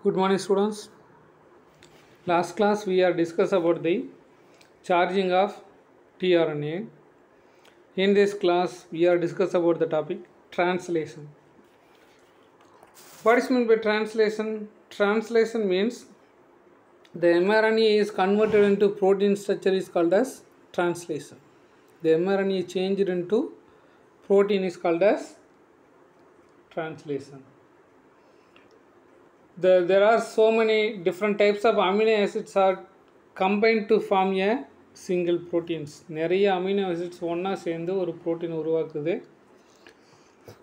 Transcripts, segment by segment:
Good morning, students. Last class we are discussed about the charging of tRNA. In this class we are discuss about the topic translation. What is meant by translation? Translation means the mRNA is converted into protein structure is called as translation. The mRNA changed into protein is called as translation. There are so many different types of amino acids are combined to form a single proteins. நிறைய amino acids ஒன்றா சேர்ந்து ஒரு protein உருவாக்குது.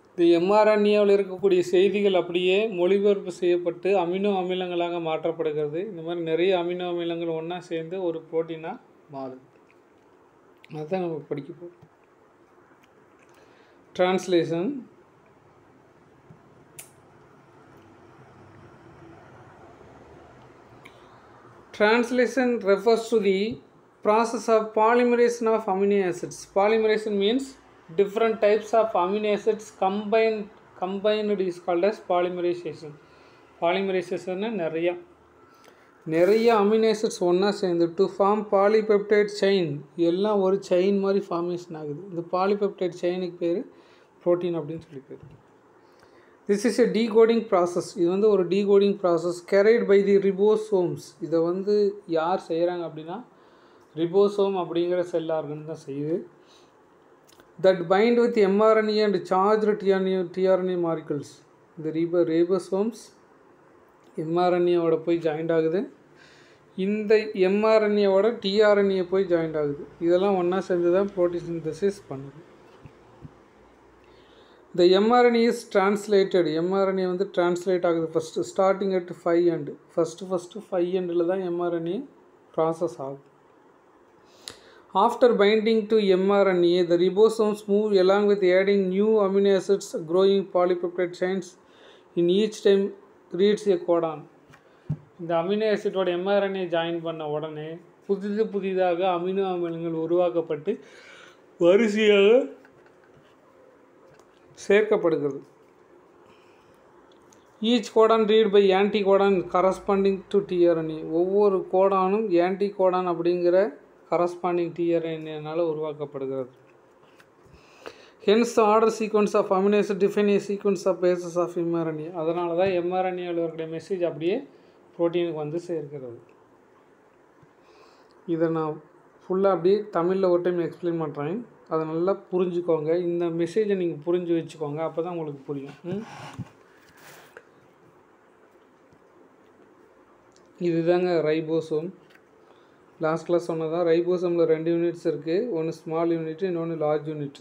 இந்த mRNAவில் இருக்கக்கூடிய செய்திகள் அப்படியே மொழிபெயர்ப்பு செய்யப்பட்டு அமினோ அமிலங்களாக மாற்றப்படுகிறது. இந்த மாதிரி நிறைய அமினோ அமிலங்கள் ஒன்றா சேர்ந்து ஒரு புரோட்டீனாக மாறுது. அதுதான் நம்ம படிக்க போகிறோம். Translation. Translation refers to the process of polymerization of amino acids. Polymerization means different types of amino acids combined is called as polymerization. Polymerization நிறைய amino acids ஒன்றா சேர்ந்து to form polypeptide chain எல்லாம் ஒரு chain மாதிரி formation ஆகுது. இந்த polypeptide chainக்கு பேர் protein அப்படின்னு சொல்லி பேர். This is a decoding process. இது வந்து ஒரு decoding process carried by the ribosomes. இதை வந்து யார் செய்கிறாங்க அப்படின்னா ரிபோசோம் அப்படிங்கிற செல் ஆர்கன் தான் செய்யுது. That bind with mRNA and charged tRNA molecules. இந்த ரிபோசோம்ஸ் mRNAவோட போய் ஜாயிண்ட் ஆகுது. இந்த mRNAவோட tRNA போய் ஜாயிண்ட் ஆகுது. இதெல்லாம் ஒன்றா சேர்ந்து தான் புரோட்டீன் சிந்தசிஸ் பண்ணுது. The mRNA is translated. mRNA வந்து translate ஆகுது first starting at 5 end. first 5 endல தான் mRNA process ஆகுது. After binding to mRNA, the ribosomes move along with adding new amino acids, growing polypeptide chains. In each time reads a codon. இந்த amino ஆசிட்டோட mRNA join பண்ண உடனே புதிதாக amino அமிலங்கள் உருவாக்கப்பட்டு வரிசையாக சேர்க்கப்படுகிறது. Each codon read by anticodon corresponding to tRNA. ஒவ்வொரு கோடானும் ஆன்டி கோடான் அப்படிங்கிற கரஸ்பாண்டிங் tRNAனால் உருவாக்கப்படுகிறது. Hence order sequence of amino acid define a sequence of bases of mRNA. அதனால தான் mRNAவில் இருக்கிற மெசேஜ் அப்படியே ப்ரோட்டீனுக்கு வந்து சேர்க்கிறது. இதை நான் ஃபுல்லாக அப்படியே தமிழில் ஒரு டைம் எக்ஸ்பிளைன் பண்ணுறேன். அதை நல்லா புரிஞ்சுக்கோங்க. இந்த மெசேஜை நீங்கள் புரிஞ்சு வச்சுக்கோங்க. அப்போ தான் உங்களுக்கு புரியும். இதுதாங்க ரைபோசோம். லாஸ்ட் கிளாஸ் சொன்னதான் ரைபோசோமில் 2 யூனிட்ஸ் இருக்குது. ஒன்று ஸ்மால் யூனிட், இன்னொன்று லார்ஜ் யூனிட்.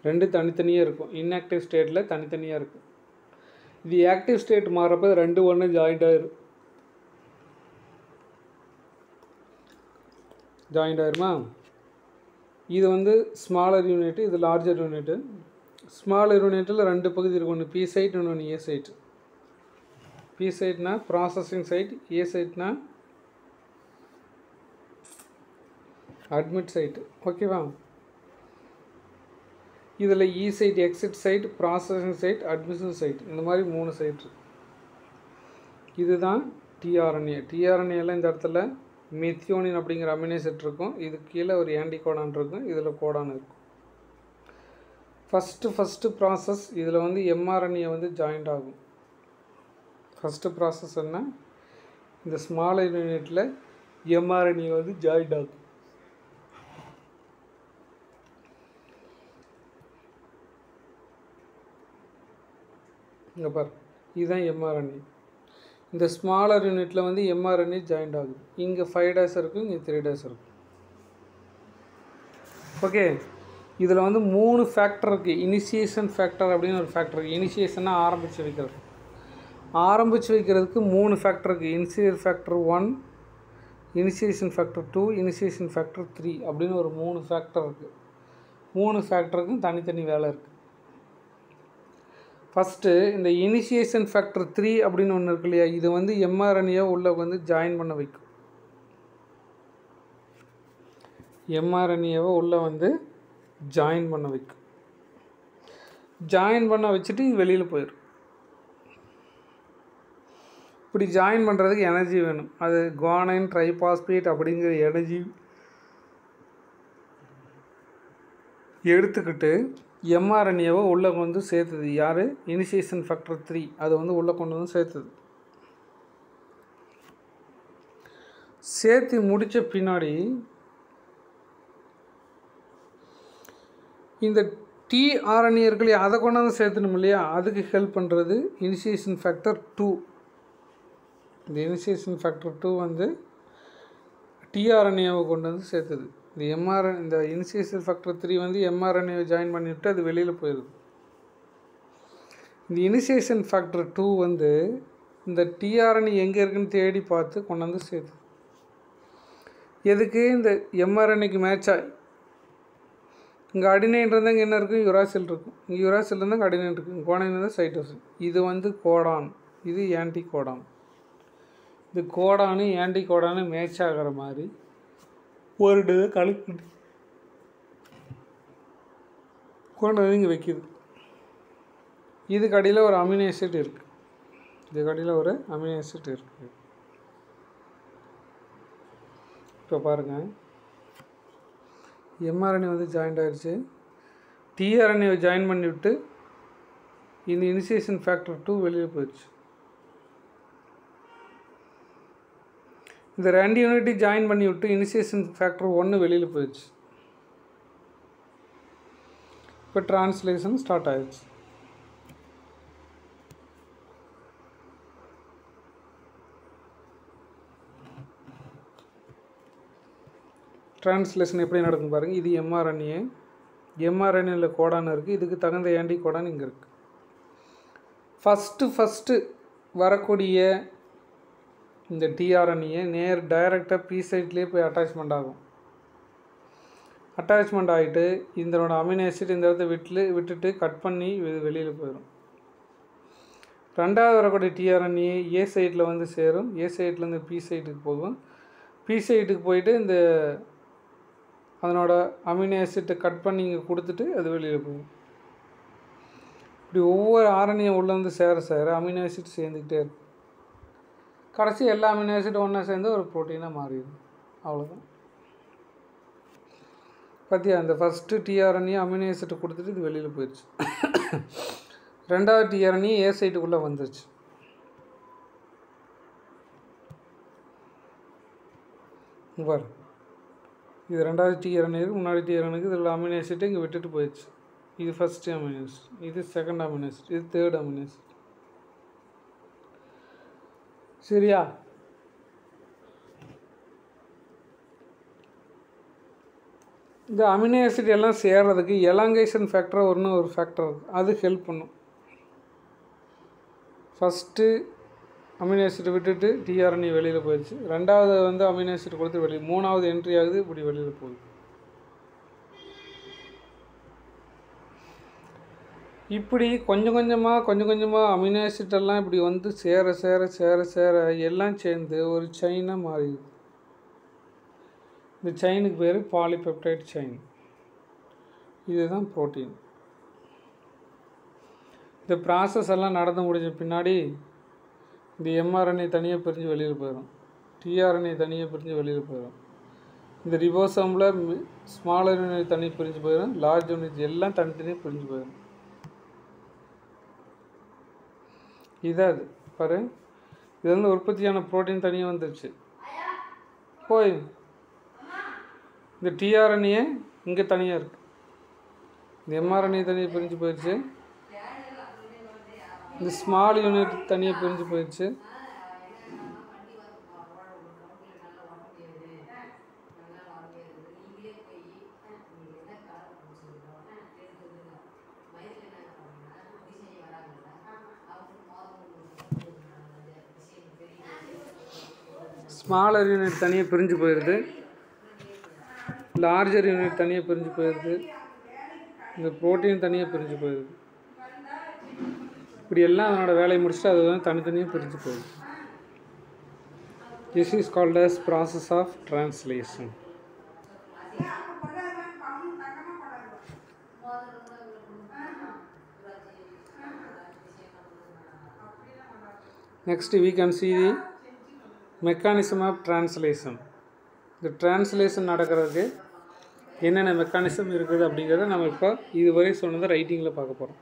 2 தனித்தனியாக இருக்கும். இன்ஆக்டிவ் ஸ்டேட்டில் தனித்தனியாக இருக்கும். இது ஆக்டிவ் ஸ்டேட் மாறப்போ 2 ஒன்று ஜாயிண்ட் ஆயிருமா? இது வந்து ஸ்மாலர் யூனிட்டு, இது லார்ஜர் யூனிட்டு. ஸ்மாலர் யூனிட்டில் 2 பகுதி இருக்கும். ஒன்று பி சைட், இன்னொன்று ஏ சைட். பி சைட்னா ப்ராசஸிங் சைட், ஏ சைட்னா அட்மிட் சைட்டு. ஓகேவா? இதில் E site, exit site, processing site, admission site, இந்த மாதிரி 3 சைட் இருக்கு. இதுதான் tRNA. tRNAல இந்த இடத்துல மெத்தியோனின் அப்படிங்கிற அமினோ ஆசிட் இருக்கும். இது கீழே ஒரு ஆன்டி கோடான் இருக்கும். இதில் கோடான் இருக்கும். ஃபஸ்ட்டு ப்ராசஸ் இதில் வந்து mRNA வந்து ஜாயிண்ட் ஆகும். ஃபஸ்ட்டு ப்ராசஸ் என்ன? இந்த ஸ்மால் யூனிட்டில் mRNA வந்து ஜாயிண்ட் ஆகும். இங்கே பாரு, இதுதான் mRNA. இந்த ஸ்மாலர் யூனிட்டில் வந்து mRNA ஜாயிண்ட் ஆகுது. இங்கே 5 டேஸ் இருக்கும், இங்கே 3 டேஸ் இருக்கும். ஓகே, இதில் வந்து 3 ஃபேக்டர் இருக்குது. இனிஷியேஷன் ஃபேக்டர் அப்படின்னு ஒரு ஃபேக்டர் இருக்குது. இனிஷியேஷனாக ஆரம்பித்து வைக்கிறதுக்கு 3 ஃபேக்டர் இருக்குது. Initiation factor 1, initiation factor 2, initiation factor 3 அப்படின்னு ஒரு 3 ஃபேக்டர் இருக்குது. 3 ஃபேக்டருக்கும் தனித்தனி வேலை இருக்குது. ஃபஸ்ட்டு இந்த இனிஷியேஷன் ஃபேக்டர் 3 அப்படின்னு ஒன்று இருக்கு இல்லையா? இது வந்து mRNA உள்ளே வந்து ஜாயின் பண்ண வைக்கும். mRNAவை உள்ளே வந்து ஜாயின் பண்ண வைக்கும். ஜாயின் பண்ண வச்சுட்டு வெளியில் போயிடும். இப்படி ஜாயின் பண்ணுறதுக்கு எனர்ஜி வேணும். அது குவானைன் ட்ரைபாஸ்பேட் அப்படிங்கிற எனர்ஜி எடுத்துக்கிட்டு எம்ஆர்என்ஏவை உள்ளே கொண்டு சேர்த்துது. யார்? இனிஷியேஷன் ஃபேக்டர் 3 அதை வந்து உள்ளே கொண்டு வந்து சேர்த்துது. சேர்த்து முடித்த பின்னாடி இந்த டிஆர்என்ஏ இருக்கு இல்லையா, அதை கொண்டாந்து சேர்த்துணும் இல்லையா, அதுக்கு ஹெல்ப் பண்ணுறது இனிஷியேஷன் ஃபேக்டர் 2. இந்த இனிஷியேஷன் ஃபேக்டர் 2 வந்து டிஆர்என்ஏவை கொண்டு வந்து சேர்த்துது. இந்த இனிஷியேஷன் ஃபேக்டர் 3 வந்து எம்ஆர்என்ஏவை ஜாயின் பண்ணிவிட்டு அது வெளியில் போயிடுது. இந்த இனிஷியேஷன் ஃபேக்டர் 2 வந்து இந்த டிஆர்என்ஏ எங்கே இருக்குன்னு தேடி பார்த்து கொண்டு வந்து சேர்த்து. எதுக்கு? இந்த எம்ஆர்என்ஏக்கு மேட்சாக இங்கே அடினைன் இருந்தால் இங்கே என்ன இருக்கும்? யுராசில் இருக்கும். இங்கே யுராசில் இருந்தால் இங்கே அடினைன் இருக்கும். குவானைன் இருந்தால் சைட்டோசின். இது வந்து கோடான், இது ஆன்டி கோடான். இது கோடானு ஆன்டி கோடானு மேட்ச் ஆகிற மாதிரி ஒரு இதை கலெக்ட் கொண்டு வந்து இங்கே வைக்கிது. இதுக்கு அடியில் ஒரு அமினோ ஆசிட் இருக்குது. இதுக்கு அடியில் ஒரு அமினோ ஆசிட் இருக்குது. இப்போ பாருங்கள், எம்ஆர்என்ஏ வந்து ஜாயிண்ட் ஆகிடுச்சு. டிஆர்என்ஏவை ஜாயின் பண்ணிவிட்டு இந்த இனிஷியேஷன் ஃபேக்டர் 2 வெளியில் போயிடுச்சு. இந்த 2 யூனிட்டி ஜாயின் பண்ணி விட்டு இனிஷியேஷன் ஃபேக்டர் 1 வெளியில் போயிடுச்சு. இப்போ டிரான்ஸ்லேஷன் ஸ்டார்ட் ஆகிடுச்சு. டிரான்ஸ்லேஷன் எப்படி நடக்கும் பாருங்கள். இது எம்ஆர்என்ஏ, எம்ஆர்என்ஏவில் கோடான் இருக்குது. இதுக்கு தகுந்த ஆன்டி கோடான் இங்கே இருக்குது. ஃபஸ்ட்டு வரக்கூடிய இந்த டிஆர்என்ஏ டைரெக்டாக பி சைட்லேயே போய் அட்டாச்மெண்ட் ஆகும். அட்டாச்மெண்ட் ஆகிட்டு இதனோட அமினோ ஆசிட் இந்த இடத்த விட்டுட்டு கட் பண்ணி வெளியில் போயிடும். ரெண்டாவது வரக்கூடிய டிஆர்என்ஏ ஏ சைட்டில் வந்து சேரும். ஏ சைட்லேருந்து பி சைட்டுக்கு போகும். பி சைட்டுக்கு போயிட்டு இந்த அதனோட அமினோ ஆசிட்டை கட் பண்ணி இங்கே கொடுத்துட்டு அது வெளியில் போகும். இப்படி ஒவ்வொரு ஆர்என்ஏ உள்ளே வந்து சேர அமினோ ஆசிட் சேர்ந்துக்கிட்டே இருக்கும். கடைசி எல்லா அமினோ ஆசிட் ஒன்றா சேர்ந்து ஒரு ப்ரோட்டீனாக மாறிடும். அவ்வளோதான். பார்த்தியா, அந்த ஃபஸ்ட்டு டிஆர்என்ஏ அமினோ ஆசிட்டை கொடுத்துட்டு இது வெளியில் போயிடுச்சு. ரெண்டாவது டிஆர்என்ஏ ஏ சைட்டுக்குள்ளே வந்துருச்சு. பாரு, இது ரெண்டாவது டிஆர்என்ஏக்கு முன்னாடி டிஆர்என்ஏக்கு இதில் அமினோ ஆசிட் இங்கே விட்டுட்டு போயிடுச்சு. இது ஃபஸ்ட்டு அமினோ ஆசிட், இது செகண்ட் அமினோ ஆசிட், இது தேர்ட் அமினோ ஆசிட். சரியா? இந்த அமினோ ஆசிட் எல்லாம் சேர்றதுக்கு எலாங்கேஷன் ஃபேக்டர் ஒரு ஃபேக்டர் இருக்குது. அது ஹெல்ப் பண்ணும். ஃபஸ்ட்டு அமினோ ஆசிட் விட்டுட்டு டிஆர்என்ஏ வெளியில் போயிடுச்சு. ரெண்டாவது வந்து அமினோ ஆசிட் கொடுத்து வெளியே, மூணாவது என்ட்ரி ஆகுது, இப்படி வெளியில் போகுது. இப்படி கொஞ்சம் கொஞ்சமாக அமினோ ஆசிட்டெல்லாம் இப்படி வந்து சேர எல்லாம் சேர்ந்து ஒரு செயினாக மாறிடுது. இந்த செயினுக்கு பேர் பாலிபெப்டைட் செயின். இதுதான் புரோட்டீன். இந்த ப்ராசஸ் எல்லாம் நடந்து முடிஞ்ச பின்னாடி இந்த எம்ஆர்என்ஏ தனியாக பிரிஞ்சு வெளியில் போயிடும். டிஆர்என்ஏ தனியாக பிரிஞ்சு வெளியில் போயிடும். இந்த ரிபோசோமில் ஸ்மாலர் யூனிட் தனி பிரிஞ்சு போயிடும். லார்ஜ் யூனிட் எல்லாம் தனித்தனியாக பிரிஞ்சு போயிடும். இதான் அது பாரு, இது வந்து உற்பத்தியான ப்ரோட்டீன் தனியாக வந்துருச்சு. போய் இந்த டிஆர்என்ஏ இங்கே தனியாக இருக்குது. இந்த எம்ஆர்என்ஏ தனியாக பிரிஞ்சு போயிடுச்சு. இந்த ஸ்மால் யூனிட் தனியாக பிரிஞ்சு போயிடுச்சு. ஸ்மாலர் யூனிட் தனியாக பிரிஞ்சு போயிடுது. லார்ஜர் யூனிட் தனியாக பிரிஞ்சு போயிடுது. இந்த ப்ரோட்டீன் தனியாக பிரிஞ்சு போயிடுது. இப்படி எல்லாம் அதனோட வேலையை முடிச்சுட்டு அது வந்து தனித்தனியாக பிரிஞ்சு போகுது. This is called as process of translation. Next we can see the mechanism of translation. The translation நடக்கிறதுக்கு என்னென்ன மெக்கானிசம் இருக்குது அப்படிங்கிறத நம்ம இப்போ இதுவரை சொன்னதை ரைட்டிங்கில் பார்க்க போகிறோம்.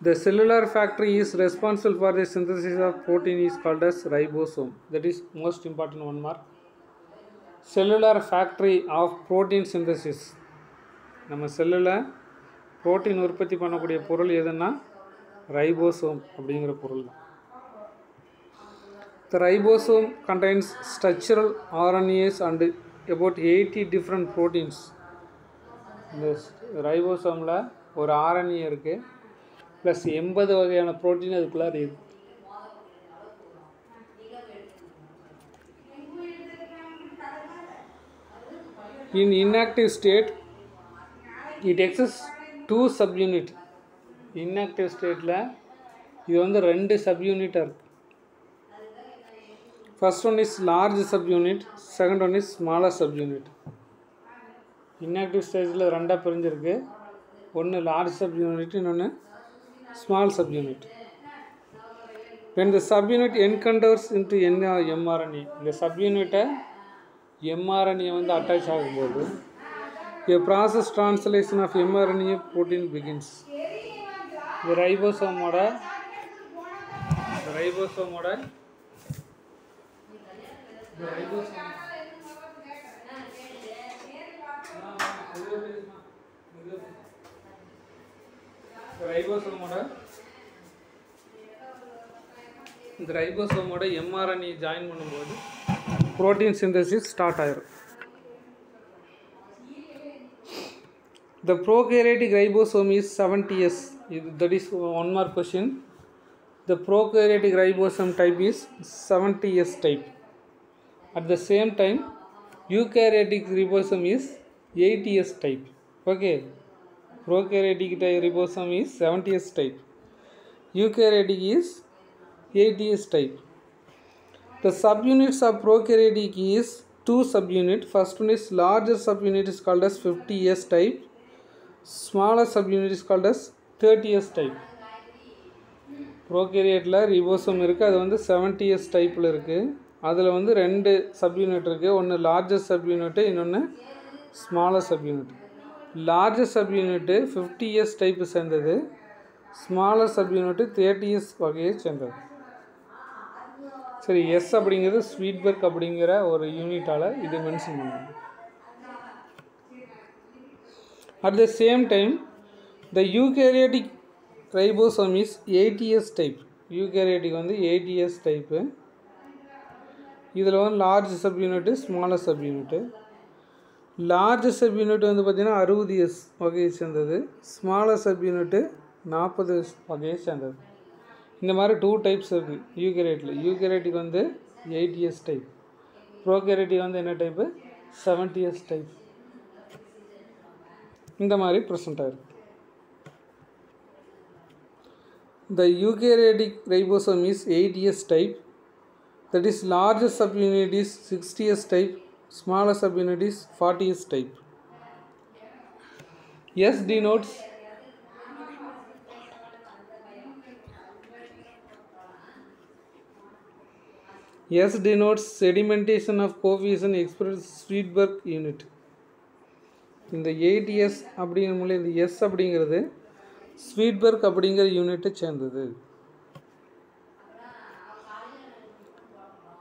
The cellular factory is responsible for the synthesis of protein is called as ribosome. That is most important one mark. Cellular factory of protein synthesis. நம்ம செல்லில் புரோட்டீன் உற்பத்தி பண்ணக்கூடிய பொருள் எதுன்னா ரைபோசோம் அப்படிங்கிற பொருள் தான். The ribosome contains structural RNAs and about 80 different proteins. இந்த ரைபோசோமில் ஒரு RNA இருக்குது ப்ளஸ் 80 வகையான ப்ரோட்டீன் அதுக்குள்ளே இருக்குது. In inactive state it exists 2 subunit. Inactive stateல இது வந்து 2 subunit இருக்கு. First one is large subunit, second one is smaller subunit. Inactive stageல ரெண்டா பிரிஞ்சிருக்கு. ஒன்று large subunit, இன்னொன்று small subunit. When the subunit encounters into mRNA, இந்த subunit mRNA வந்து attach ஆகும்போது a process translation of mRNA protein begins. இந்த ரைபோசோமோட mRNA join பண்ணும்போது protein synthesis start ஆயிரும். The prokaryotic ribosome is 70S. That is one more question. The prokaryotic ribosome type is 70S type. At the same time, eukaryotic ribosome is 80S type. Okay. Prokaryotic ribosome is 70S type. Eukaryotic is 80S type. The subunits of prokaryotic is 2 subunits. First one is larger subunit is called as 50S type. Smaller subunit is called as 30S type. Prokaryoteல ribosome இருக்குது, அது வந்து 70S டைப்பில் இருக்குது. அதில் வந்து 2 subunit இருக்குது. ஒன்று larger subunit, இன்னொன்று smaller subunit. Larger subunit 50S type சேர்ந்தது, ஸ்மாலர் சப்யூனிட்டு 30S வகையை சேர்ந்தது. சரி, எஸ் அப்படிங்கிறது ஸ்வீட்பர்க் அப்படிங்கிற ஒரு யூனிட்டால் இது மென்ஷன் பண்ணுவாங்க. At the same time, the eukaryotic ribosome is 80S type. Eukaryotic வந்து 80S டைப்பு. இதில் வந்து லார்ஜ் சப்யூனிட்டு, ஸ்மாலர் சப்யூனிட்டு. லார்ஜ் சப்யூனிட் வந்து பார்த்திங்கன்னா 60S வகையை சேர்ந்தது, ஸ்மாலர் சப்யூனிட்டு 40S வகையை சேர்ந்தது. இந்த மாதிரி 2 டைப்ஸ் இருக்குது யூகேரியோட்டில். யூகேரியோட்டிக் வந்து 80S டைப், ப்ரோகேரியோட்டிக் வந்து என்ன டைப்பு 70S டைப். இந்த மாதிரி ப்ரெசென்ட் ஆகிருக்கு. The eukaryotic ribosome is 80S type. That is larger subunit is 60S type, smaller subunit is 40S type. S denotes sedimentation of coefficient expressed Sweetberg unit. இந்த 80S அப்படிங்கிற இந்த S அப்படிங்கிறது ஸ்வீட்பர்க் அப்படிங்கிற யூனிட்டை சேர்ந்தது.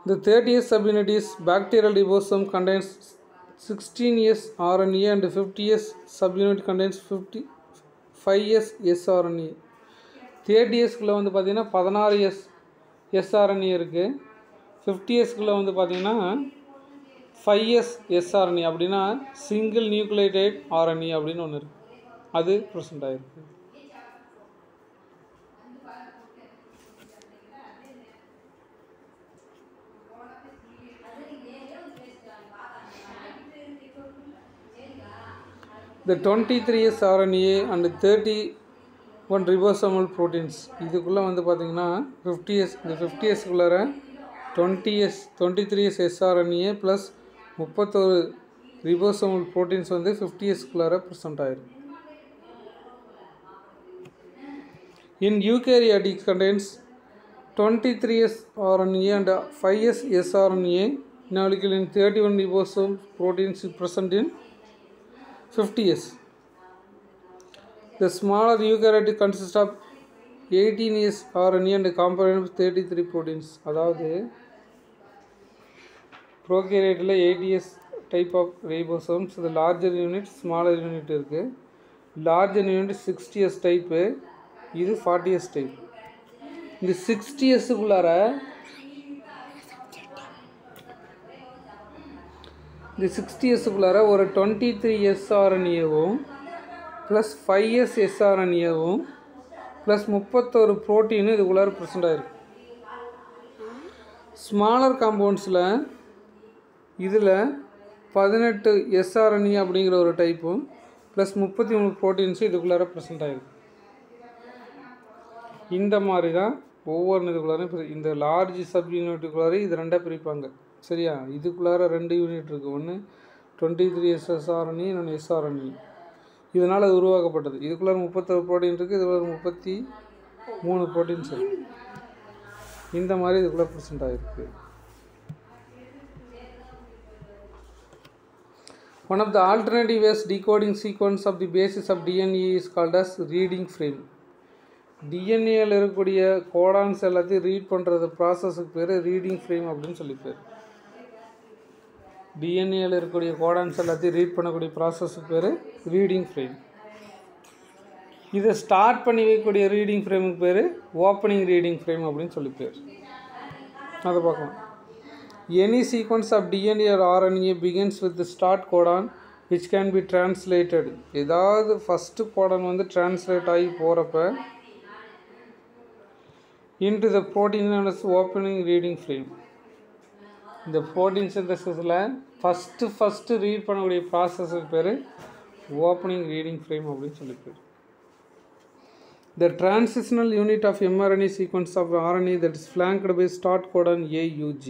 The 30S subunit is bacterial ribosome contains 16S RNA and 50S subunit contains 5S sRNA. 30Sக்குள்ளே வந்து பார்த்திங்கன்னா 16S sRNA இருக்குது. 50Sக்குள்ளே வந்து பார்த்திங்கன்னா 5S sRNA அப்படின்னா சிங்கிள் நியூக்ளியோடைட் RNA அப்படின்னு ஒன்று இருக்குது, அது ப்ரெசென்ட் ஆகிருக்கு. The 23S RNA and 31 ribosomal proteins இதுக்குள்ளே வந்து பார்த்திங்கன்னா 50S, இந்த 50Sக்குள்ளார 23S sRNA plus 31 ribosomal proteins வந்து 50Sக்குள்ளார ப்ரெசென்ட் ஆகிருக்கு. In eukaryotic contains 23S RNA and 5S sRNA molecule in 31 ribosome proteins present in 50S. The smaller eukaryotic consists of 18S RNA and component of 33 proteins. அதாவது ப்ரோகேரியட்டில் 80S type of ribosomes, இது larger unit smaller unit இருக்குது. Larger unit 60S type, இது 40S type. இந்த 60Sக்குள்ளார ஒரு 23S RNAவும் plus 5S sRNAவும் plus 31 ப்ரோட்டீனும் இதுக்குள்ளார present ஆகிருக்கு. Smaller காம்பவுண்ட்ஸில் இதில் 18 sRNA அப்படிங்கிற ஒரு டைப்பும் ப்ளஸ் 33 ப்ரோட்டீன்ஸும் இதுக்குள்ளார ப்ரெசென்ட் ஆகிருக்கு. இந்த மாதிரி தான் ஒவ்வொரு இதுக்குள்ளாரையும் இந்த லார்ஜ் சப் யூனிட்டுக்குள்ளார இது ரெண்டாக பிரிப்பாங்க. சரியா? இதுக்குள்ளார 2 யூனிட் இருக்குது. ஒன்று 23S sRNA, இன்னொன்று sRNA. இதனால் அது உருவாக்கப்பட்டது. இதுக்குள்ளார 31 ப்ரோட்டீன் இருக்குது, இதுக்குள்ளார 33 ப்ரோட்டீன்ஸ் இருக்குது. இந்த மாதிரி இதுக்குள்ளே ப்ரெசென்ட் ஆகிருக்கு. One of the alternative ways decoding sequence of the basis of DNA is called as reading frame. டிஎன்ஏவில் இருக்கக்கூடிய கோடான்ஸ் எல்லாத்தையும் ரீட் பண்ணுறது ப்ராசஸுக்கு பேர் ரீடிங் ஃப்ரேம் அப்படின்னு சொல்லி பேர். டிஎன்ஏவில் இருக்கக்கூடிய கோடான்ஸ் எல்லாத்தையும் ரீட் பண்ணக்கூடிய ப்ராசஸுக்கு பேர் ரீடிங் ஃப்ரேம். இதை ஸ்டார்ட் பண்ணி வைக்கக்கூடிய ரீடிங் ஃப்ரேமுக்கு பேர் ஓப்பனிங் ரீடிங் ஃப்ரேம் அப்படின்னு சொல்லி பேர். அதை பார்க்கலாம். Any sequence of DNA or RNA begins with the start codon which can be translated. ஏதாவது ஃபஸ்ட்டு கோடான் வந்து டிரான்ஸ்லேட் ஆகி போகிறப்ப into the protein known as opening reading frame. இந்த ப்ரோட்டீன் சிந்தசிஸில் ஃபஸ்ட்டு ரீட் பண்ணக்கூடிய ப்ராசஸுக்கு பேர் ஓப்பனிங் ரீடிங் ஃப்ரேம் அப்படின்னு சொல்லி பேர். The transitional unit of mRNA sequence of RNA that is flanked by start codon AUG.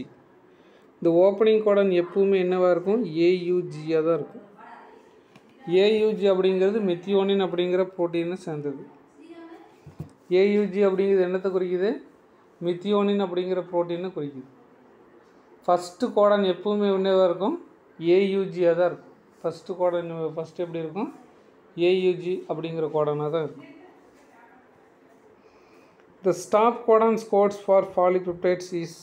இந்த ஓப்பனிங் கோடன் எப்பவுமே என்னவாக இருக்கும்? AUG-ஆக தான் இருக்கும். AUG அப்படிங்கிறது மெத்தியோனின் அப்படிங்கிற ப்ரோட்டீனை சேர்ந்தது. AUG அப்படிங்கிறது என்னத்தை குறிக்குது? மெத்தியோனின் அப்படிங்கிற ப்ரோட்டீனை குறிக்குது. ஃபஸ்ட்டு கோடன் எப்பவுமே என்னவாக இருக்கும்? AUG-ஆக தான் இருக்கும். ஃபஸ்ட்டு கோடன் ஃபஸ்ட்டு எப்படி இருக்கும்? AUG அப்படிங்கிற கோடனாக தான் இருக்கும். The stop codons codes for polypeptides is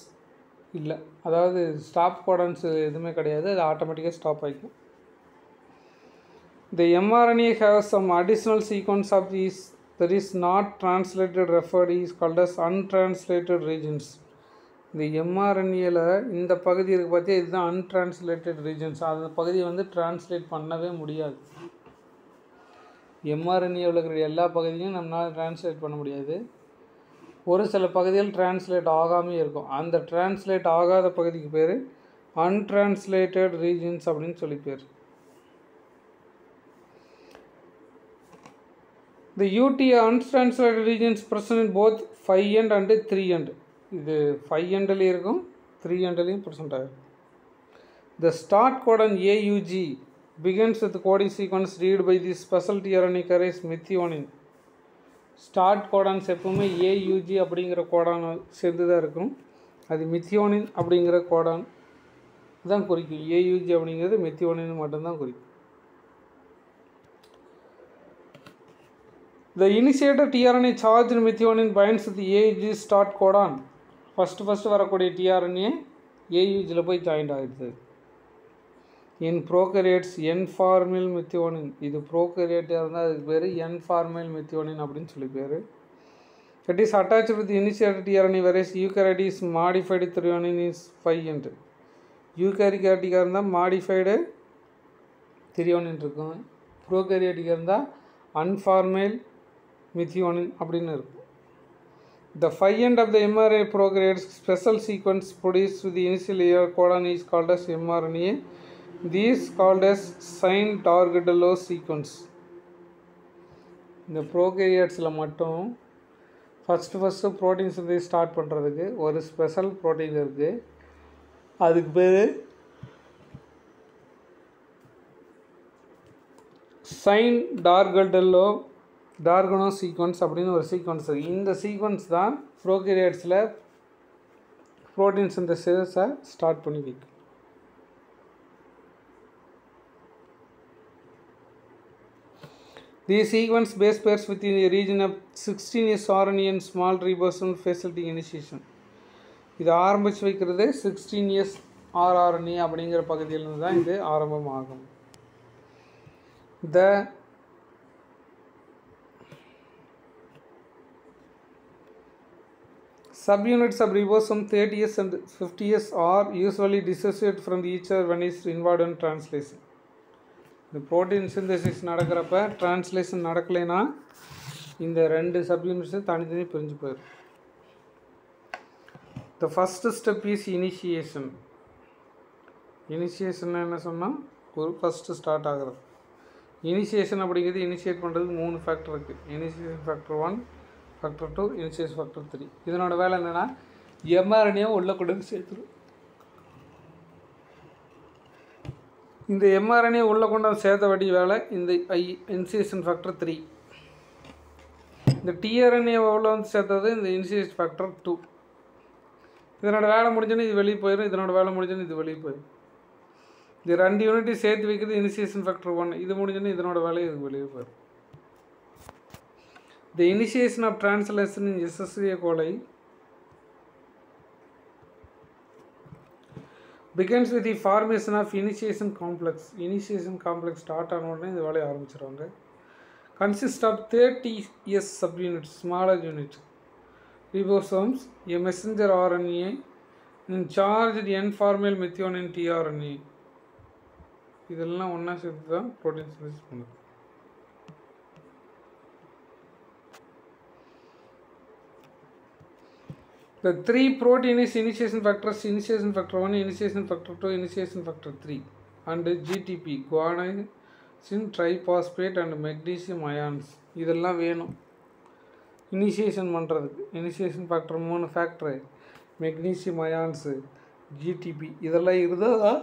இல்லை, அதாவது ஸ்டாப் கோடான்ஸ் எதுவுமே கிடையாது, அது ஆட்டோமேட்டிக்காக ஸ்டாப் ஆகிக்கும். The mRNA has some additional sequence of these that is not translated referred is called as untranslated regions. இந்த mRNAவில் இந்த பகுதி இருக்குது பார்த்தியா, இதுதான் untranslated regions. அந்த பகுதியை வந்து டிரான்ஸ்லேட் பண்ணவே முடியாது. mRNAவில் இருக்கிற எல்லா பகுதியும் நம்மளால் டிரான்ஸ்லேட் பண்ண முடியாது. ஒரு சில பகுதிகள் டிரான்ஸ்லேட் ஆகாமே இருக்கும். அந்த டிரான்ஸ்லேட் ஆகாத பகுதிக்கு பேர் அன்ட்ரான்ஸ்லேட்டட் ரீஜன்ஸ் அப்படின்னு சொல்லி பேர். The UT untranslated regions present in both 5' and 3'. இது 5'லையும் இருக்கும், 3'லையும் present ஆகும். The start codon AUG begins with the coding sequence read by the special tRNA carriers methionine. Start codons எப்பவுமே AUG அப்படிங்கிற கோடான் சேர்ந்து தான் இருக்கும். அது மெத்தியோனின் அப்படிங்கிற கோடான் தான் குறிக்கும். AUG அப்படிங்கிறது மெத்தியோனின் மட்டும்தான் குறிக்கும். The initiator tRNA charged methionine binds with the AUG start codon. First வரக்கூடிய tRNA AUGயில் போய் ஜாயிண்ட் ஆகிடுது. In prokaryotes N-formyl methionine, இது ப்ரோகரியோட்டாக இருந்தால் அதுக்கு பேர் N-formyl methionine அப்படின்னு சொல்லி பேர். It is attached with the initiator tRNA whereas eukaryotic is modified threonine is 5'. யூகாரியோட்டிக்காக இருந்தால் மாடிஃபைடு threonine இருக்கும். ப்ரோகரியோட்டிக்காக இருந்தால் unformyl methionine அப்படின்னு இருக்கும். The 5' of the mRNA prokaryotes special sequence produced with the initial layer codon is called as mRNA. These called as Sain-Dargadello sequence. இந்த ப்ரோகேரியட்ஸில் மட்டும் first protein synthesis start பண்ணுறதுக்கு ஒரு special protein இருக்குது. அதுக்கு பேர் Sain-Dargadello டார்கனோ சீக்வன்ஸ் அப்படின்னு ஒரு சீக்வன்ஸ் இருக்குது. இந்த சீக்வன்ஸ் தான் ப்ரோகேரியட்ஸில் ப்ரோட்டீன் சிந்தசிஸை ஸ்டார்ட் பண்ணி வைக்கும். These sequence base pairs within a region of 16S RNA and small ribosomal facility initiation. இது ஆரம்பித்து வைக்கிறது 16S rRNA அப்படிங்கிற பகுதியிலிருந்து தான் இது ஆரம்பமாகும். The subunits of ribosome 30S and 50S are usually dissociated from each other when is involved in translation. இந்த protein synthesis நடக்கிறப்ப டிரான்ஸ்லேஷன் நடக்கலைன்னா இந்த ரெண்டு சப்யூனிட்ஸும் தனித்தனி பிரிஞ்சு போயிடும். The first step is initiation. Initiation என்ன சொன்னால் ஒரு ஃபஸ்ட்டு ஸ்டார்ட் ஆகிறது. இனிஷியேஷன் அப்படிங்கிறது இனிஷியேட் பண்ணுறதுக்கு 3 ஃபேக்டர் இருக்குது. Initiation factor 1, factor 2, initiation factor 3. இதனோட வேலை என்னென்னா எம்ஆர்என்ஏவை உள்ள கொண்டு வந்து சேர்த்துடும். இந்த எம்ஆர்என்ஏ உள்ளே கொண்டு வந்து சேர்த்த வேண்டிய வேலை இந்த இனிஷியேஷன் ஃபேக்டர் 3. இந்த டிஆர்என்ஏவை உள்ள வந்து சேர்த்தது இந்த இனிஷியேஷன் ஃபேக்டர் 2. இதனோட வேலை முடிஞ்சோன்னு இது வெளியே போயிடும், இதனோட வேலை முடிஞ்சோன்னு இது வெளியே போயிடும். இது 2 யூனிட்டையும் சேர்த்து வைக்கிறது இனிஷியேஷன் ஃபேக்டர் 1. இது முடிஞ்சோன்னு இதனோட வேலை இது வெளியே போயிடும். The initiation of translation in Escherichia coli begins with the formation of initiation complex. Initiation complex start ஆன உடனே இந்த வேலையை ஆரம்பிச்சிடுவாங்க. Consists of 30S subunits, smaller units, ribosomes, a messenger RNA, and charged N-formyl methionine tRNA. இதெல்லாம் ஒன்றா சேர்த்து தான் protein synthesis பண்ணுது. The 3 protein is initiation factors: initiation factor 1, initiation factor 2, initiation factor 3, and GTP, guanine triphosphate and magnesium ions. இதெல்லாம் வேணும் initiation பண்ணுறதுக்கு. Initiation factor 3 factor, magnesium ions, GTP இதெல்லாம் இருந்தால்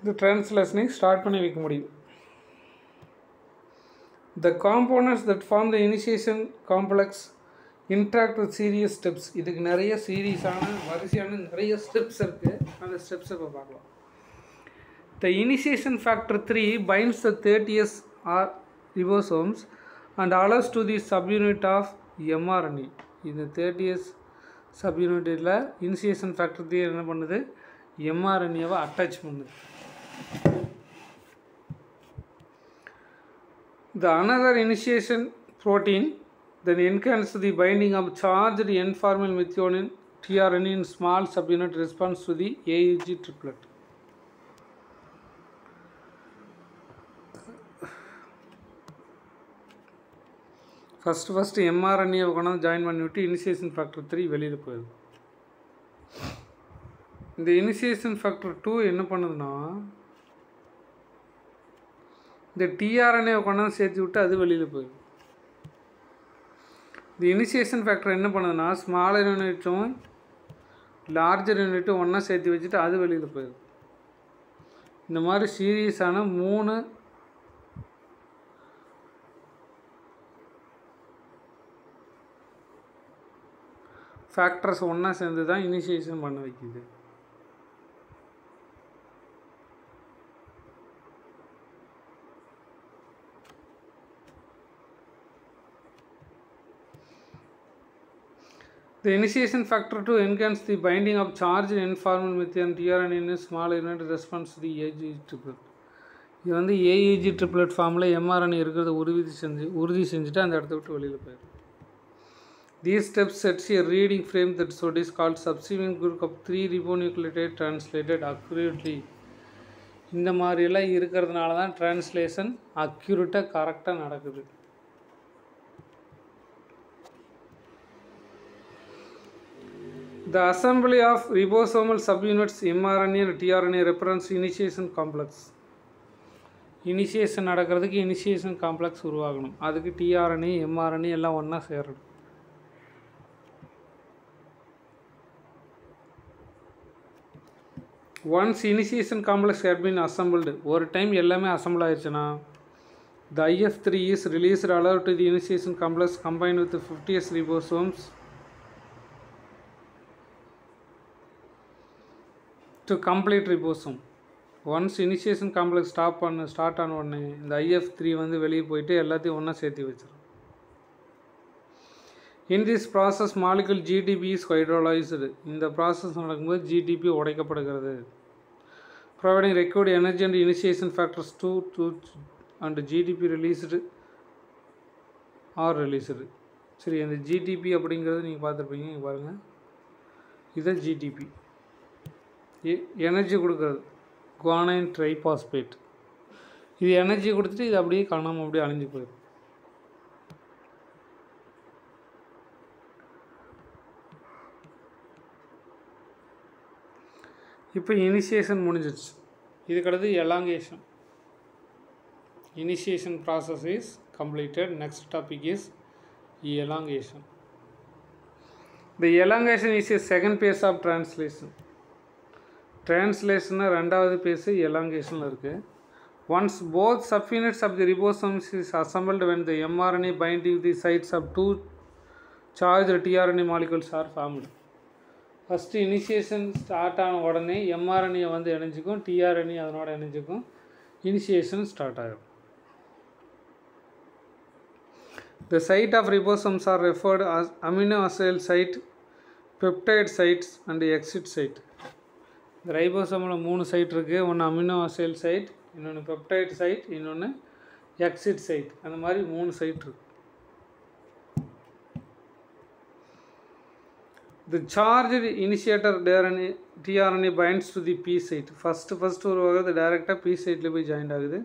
இந்த டிரான்ஸ்லேஷனை ஸ்டார்ட் பண்ணி வைக்க முடியும். The components that form the initiation complex interact with serious steps. இதுக்கு நிறைய சீரியஸான வரிசையான நிறைய ஸ்டெப்ஸ் இருக்குது. அந்த ஸ்டெப்ஸை இப்போ பார்க்கலாம். The initiation factor 3 binds the 30S ribosomes and allows to the subunit of mRNA. இந்த 30S subunitல initiation factor 3 என்ன பண்ணுது? mRNAவை அட்டாச் பண்ணுது. The another initiation protein then enhances the binding of charged N-formyl methionine tRNA in small subunit response to the AUG triplet. First mRNA கொண்டு join பண்ணிவிட்டு initiation factor 3 வெளியில் போயிடுது. இந்த initiation factor 2 என்ன பண்ணுதுன்னா இந்த டிஆர்என்ஏவை கொண்டாந்து சேர்த்து விட்டு அது வெளியில் போயிடும். இந்த இனிஷியேஷன் ஃபேக்டர் என்ன பண்ணுதுன்னா ஸ்மாலர் யூனிட்டும் லார்ஜர் யூனிட்டும் ஒன்றா சேர்த்து வச்சுட்டு அது வெளியில் போயிடும். இந்த மாதிரி சீரியஸான 3 ஃபேக்டர்ஸ் ஒன்றா சேர்ந்து தான் இனிஷியேஷன் பண்ண வைக்குது. The initiation factor 2 enhances the binding of charged N-formyl methionine tRNA in a small unit response to the AUG triplet. இது வந்து AUG triplet ஃபார்மில் mRNA இருக்கிறத உறுதி செஞ்சுட்டு அந்த இடத்த விட்டு வெளியில் போயிடும். These steps sets a reading frame that is called subsequent group of 3 ribonucleotide translated accurately. இந்த மாதிரியெல்லாம் இருக்கிறதுனால தான் டிரான்ஸ்லேஷன் அக்யூரேட்டாக கரெக்டாக நடக்குது. The assembly of ribosomal subunits mRNA and tRNA represents initiation complex. Initiation நடக்கிறதுக்கு இனிஷியேஷன் காம்ப்ளெக்ஸ் உருவாகணும். அதுக்கு டிஆர்என்ஏ எம்ஆர்என்ஏ எல்லாம் ஒன்றா சேரணும். Once initiation complex had been assembled, ஒரு டைம் எல்லாமே அசம்பிள் ஆயிடுச்சுன்னா the IF3 is released allowed to the initiation complex combined with the 50s ribosomes to complete ribosome. Once initiation complex start ஆன உடனே இந்த IF3 வந்து வெளியே போயிட்டு எல்லாத்தையும் ஒன்றா சேர்த்து வச்சிடும். In this process molecule GTP is hydrolysed, இந்த ப்ராசஸ் நடக்கும்போது GTP உடைக்கப்படுகிறது. Providing required energy and initiation factors 2 and GTP released or released. சரி, அந்த GTP அப்படிங்கிறது நீங்கள் பார்த்துருப்பீங்க. இங்கே பாருங்கள், இது GTP எனர்ஜி கொடுக்குறது குவானைன் ட்ரைபாஸ்பேட். இது எனர்ஜி கொடுத்துட்டு இது அப்படியே காணாமல் அப்படியே அழிஞ்சு போயிடும். இப்போ இனிஷியேஷன் முடிஞ்சிடுச்சு. இதுக்கடுத்து elongation. Initiation process is completed. Next topic is elongation. The elongation is a second phase of translation. Translation ரெண்டாவது phase elongation இருக்கு. Once both subunits of the ribosomes is assembled when the mRNA bind to the sites of two charged tRNA molecules are formed. First initiation start ஆன உடனே mRNA வந்து இணைஞ்சிக்கும், tRNA அதனோட இணைஞ்சிக்கும், initiation start ஆகும். The site of ribosomes are referred as amino acid site, peptide sites and exit site. இந்த ரைபோசோமில் 3 side இருக்குது. ஒன்று amino acyl side, இன்னொன்று peptide side, இன்னொன்று எக்ஸிட் சைட். அந்த மாதிரி 3 சைட் இருக்குது. The charged initiator tRNA binds to the P site. First உருவாகிறது டைரெக்டாக P சைட்டில் போய் ஜாயிண்ட் ஆகுது.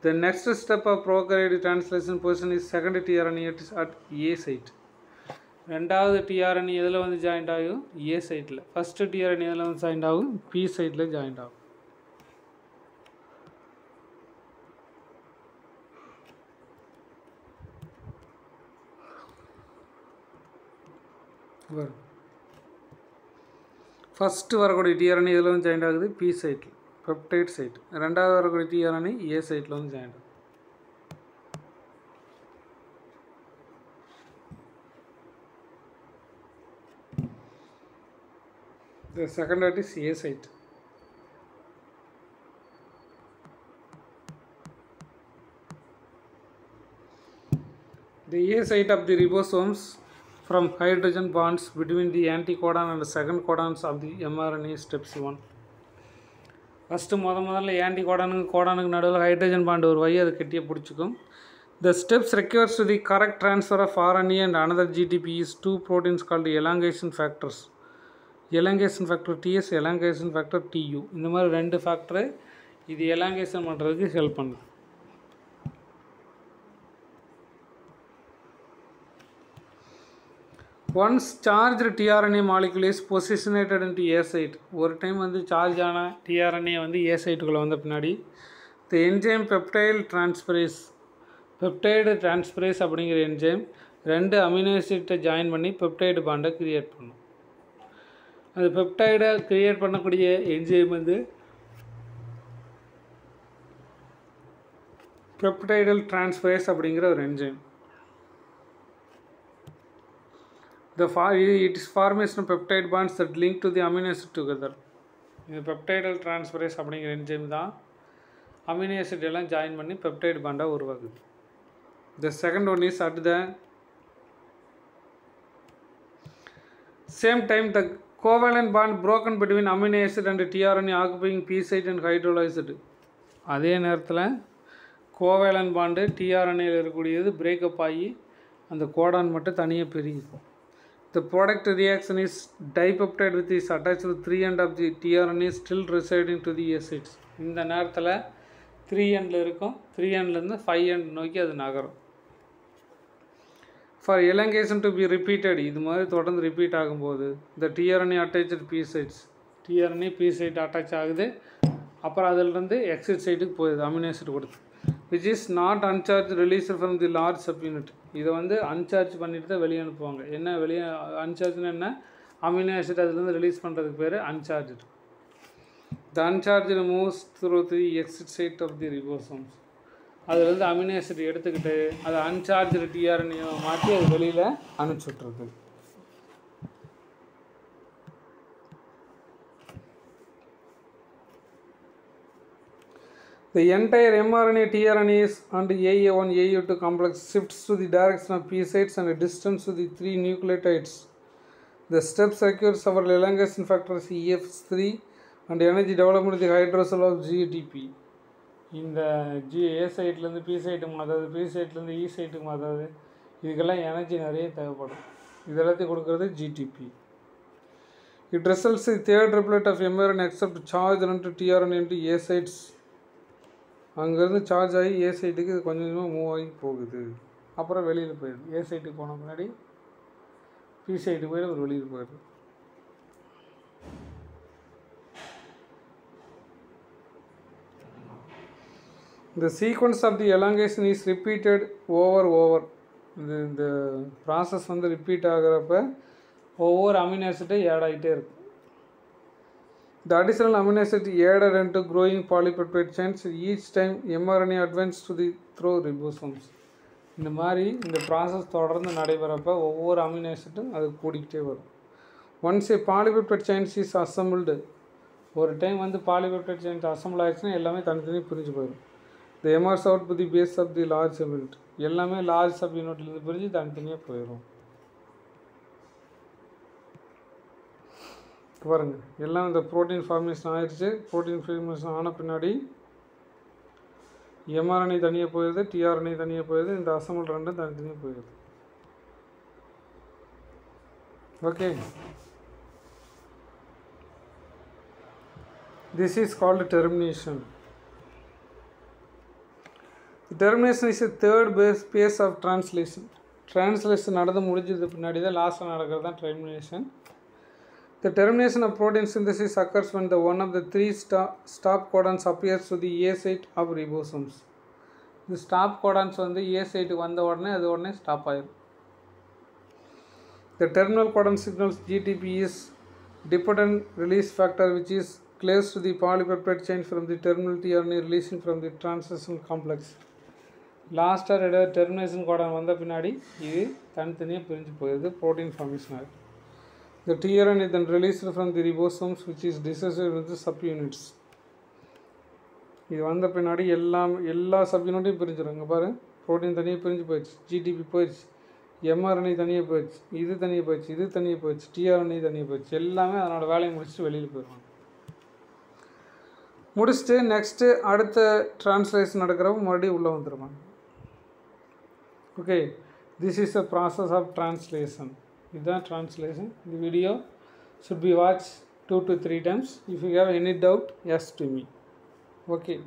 The next step of prokaryotic translation position is second tRNA at A site. ரெண்டாவது tRNA எதில் வந்து ஜாயிண்ட் ஆகும்? A சைட்டில். ஃபஸ்ட்டு tRNA எதில் வந்து ஜாயிண்ட் ஆகும்? P சைட்டில் ஜாயிண்ட் ஆகும். ஃபஸ்ட்டு வரக்கூடிய tRNA எதில் வந்து ஜாயிண்ட் ஆகுது? P சைட்டில், பெப்டைட் சைட். ரெண்டாவது வரக்கூடிய tRNA A சைட்டில் வந்து ஜாயிண்ட் ஆகும். The second that is A site. The A site of the ribosomes from hydrogen bonds between the anticodon and the second codons of the mRNA steps 1. First முதல்ல கோடானுக்கு நடுவில் hydrogen bond உருவாகி அது கெட்டியாக பிடிச்சிக்கும். The steps requires to the correct transfer of RNA and another GTP is 2 proteins called elongation factors. Elongation factor TS, elongation factor TU. இந்த மாதிரி 2 factor இது elongation பண்ணுறதுக்கு ஹெல்ப் பண்ணுது. Once charged tRNA molecule is positioned into A site. ஒரு time வந்து charge ஆன tRNA வந்து A சைட்டுக்குள்ளே வந்த பின்னாடி the enzyme peptide transferase அப்படிங்கிற என்ஜைம் 2 அமினோ ஆசிட்டை ஜாயின் பண்ணி பெப்டைடு பாண்டை கிரியேட் பண்ணும். அந்த பெப்டைடை கிரியேட் பண்ணக்கூடிய என்ஜைம் வந்து பெப்டைடல் டிரான்ஸ்ஃபரேஸ் அப்படிங்கிற ஒரு enzyme. It is formation of peptide bonds that link to the amino acid together. இந்த பெப்டைடல் டிரான்ஸ்ஃபரேஸ் அப்படிங்கிற என்ஜைம் தான் அமினோ ஆசிட் எல்லாம் ஜாயின் பண்ணி பெப்டைடு பாண்டாக உருவாகுது. The second one is at the same time the covalent bond broken between amino acid and tRNA occupying P site and hydrolyzed. அதே நேரத்தில் covalent bond tRNAயில் இருக்கக்கூடியது breakup ஆகி அந்த கோடான் மட்டும் தனியாக பிரியுது. The product reaction is dipeptide with is attached to 3 end of the tRNA still residing to the A sites. இந்த நேரத்தில் 3 எண்டில் இருக்கும், 3 எண்ட்லேருந்து 5 end நோக்கி அது நகரும். For elongation to be repeated, இது மாதிரி தொடர்ந்து ரிப்பீட் ஆகும்போது the tRNA attached P sites, tRNA P site attach ஆகுது. அப்புறம் அதிலிருந்து எக்ஸிட் சைட்டுக்கு போயிடுது அமினோ ஆசிட் கொடுத்து. which is not uncharged released from the large subunit. இதை வந்து அன்சார்ஜ் பண்ணிட்டு தான் வெளியே அனுப்புவாங்க. என்ன வெளியே அன்சார்ஜ்னு என்ன? அமினோ ஆசிட் அதுலேருந்து ரிலீஸ் பண்ணுறதுக்கு பேர் அன்சார்ஜ். The uncharged moves through the exit site of the ribosomes. அதுலேருந்து அமினோ ஆசிட் எடுத்துக்கிட்டு அதை அன்சார்ஜ்டு டிஆர்என்ஏ மாற்றி அது வெளியில் அனுப்பிச்சுட்ருது. The entire mRNA, tRNAs and AA1, AA2 complex shifts to the direction of P sites and distance to the 3 nucleotides. The steps require several elongation factors EF3 and energy development of the hydrosol of GTP. இந்த ஏ சைட்லேருந்து B சைட்டுக்கு மாற்றாது, B சைட்லேருந்து இ சைட்டுக்கு மாற்றாது, இதுக்கெல்லாம் energy நிறைய தேவைப்படும். இதெல்லாத்தையும் கொடுக்குறது GDP. It results in third triplet of mRNA except charge into tRNA into A sites. அங்கேருந்து சார்ஜ் ஆகி ஏ சைட்டுக்கு இது கொஞ்சம் கொஞ்சமாக மூவ் ஆகி போகுது. அப்புறம் வெளியில் போயிடுது. ஏ சைட்டுக்கு போன முன்னாடி பி சைட்டுக்கு போயிட்டு ஒரு வெளியில் போயிடுது. The sequence of the elongation is repeated over. இந்த ப்ராசஸ் வந்து ரிப்பீட் ஆகிறப்ப ஒவ்வொரு அமினோ ஆசிட்டும் ஆட் ஆகிட்டே இருக்கும். The additional amino acid added into growing polypeptide chains each time mRNA advances to the through ribosomes. இந்த மாதிரி இந்த ப்ராசஸ் தொடர்ந்து நடைபெறப்போ ஒவ்வொரு அமினோ ஆசிட்டும் அது கூடிக்கிட்டே வரும். Once A polypeptide chains is assembled, ஒரு டைம் வந்து பாலிபெப்டைட் chains அசம்பிள் ஆகிடுச்சுன்னா எல்லாமே தனித்தனி பிரிஞ்சு போயிடும். The emerges out to the base of the large subunit. எல்லாமே லார்ஜ் சப் யூனிட்லேருந்து பிரிஞ்சு தனித்தனியாக போயிடும். பாருங்கள், எல்லாம் இந்த ப்ரோட்டீன் ஃபார்மேஷன் ஆயிடுச்சு. ப்ரோட்டீன் ஃபார்மேஷன் ஆன பின்னாடி எம்ஆர்என்ஏ தனியாக போயிடுது, டிஆர்என்ஏ தனியாக போயிடுது, இந்த அசம்பிள் ரெண்டும் தனித்தனியாக போயிடுது. Okay, this is called termination. Termination is a third phase of translation. Translation நடந்து முடிஞ்சது பின்னாடி தான் லாஸ்ட்டில் நடக்கிறது தான் termination. The termination of protein synthesis occurs when the one of the 3 stop codons appears to the A site of ribosomes. The stop codons வந்து A site வந்த உடனே அது உடனே ஸ்டாப் ஆயிடும். The terminal codon signals GTP is dependent release factor which is close to the polypeptide chain from the terminal tRNA releasing from the translation complex. லாஸ்ட்டாக termination கோடன் வந்த பின்னாடி இது தனித்தனியாக பிரிஞ்சு போயிடுது, ப்ரோட்டீன் ஃபார்மேஷன் ஆகுது. The tRNA then released from the ribosomes which is dissociated into subunits. இது வந்த பின்னாடி எல்லா சப்யூனிட்டையும் பிரிஞ்சிடும். இங்கே பாரு, ப்ரோட்டீன் தனியாக பிரிஞ்சு போயிடுச்சு, ஜிடிபி போயிடுச்சு, எம்ஆர்என்ஏ தனியாக போயிடுச்சு, இது தனியாக போயிடுச்சு, இது தனியாக போயிடுச்சு, டிஆர்என்ஏ தனியாக போயிடுச்சு. எல்லாமே அதனோட வேலையை முடிச்சுட்டு வெளியில் போயிடுவாங்க. முடிச்சுட்டு நெக்ஸ்ட்டு அடுத்த ட்ரான்ஸ்லேஷன் நடக்கிறப்ப மறுபடியும் உள்ளே வந்துடுவாங்க. Okay, this is a process of translation. இதுதான் ட்ரான்ஸ்லேஷன். இந்த video should be watched 2 to 3 times. If you have any doubt, ask to me. Okay.